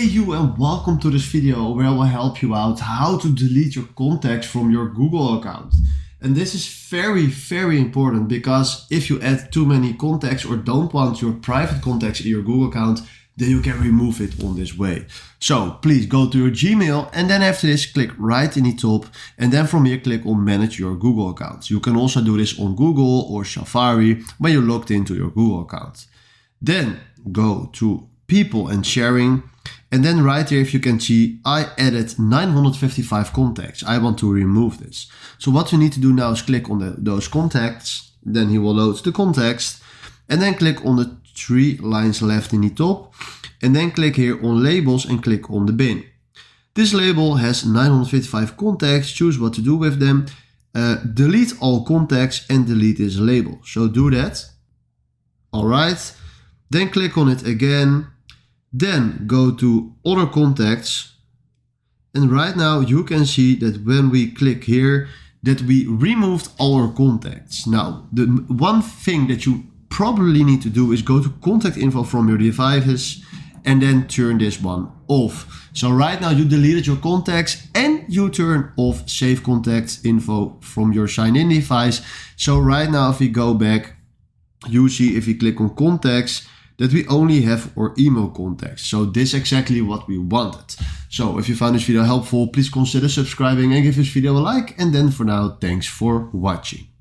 you and welcome to this video where I will help you out how to delete your contacts from your Google account. And this is very important because if you add too many contacts or don't want your private contacts in your Google account, then you can remove it on this way. So please go to your Gmail and then after this click right in the top and then from here click on manage your Google account. You can also do this on Google or Safari when you're logged into your Google account. Then go to people and sharing. And then right here, if you can see, I added 955 contacts. I want to remove this. So what we need to do now is click on those contacts. Then he will load the context. And then click on the 3 lines left in the top. And then click here on labels and click on the bin. This label has 955 contacts. Choose what to do with them. Delete all contacts and delete this label. So do that. All right. Then click on it again. Then go to other contacts. And right now you can see that when we click here that we removed all our contacts. Now, the one thing that you probably need to do is go to contact info from your devices and then turn this one off. So right now you deleted your contacts and you turn off save contact info from your sign in device. So right now if we go back, you see if we click on contacts, that we only have our email contacts. So this is exactly what we wanted. So if you found this video helpful, please consider subscribing and give this video a like. And then for now, thanks for watching.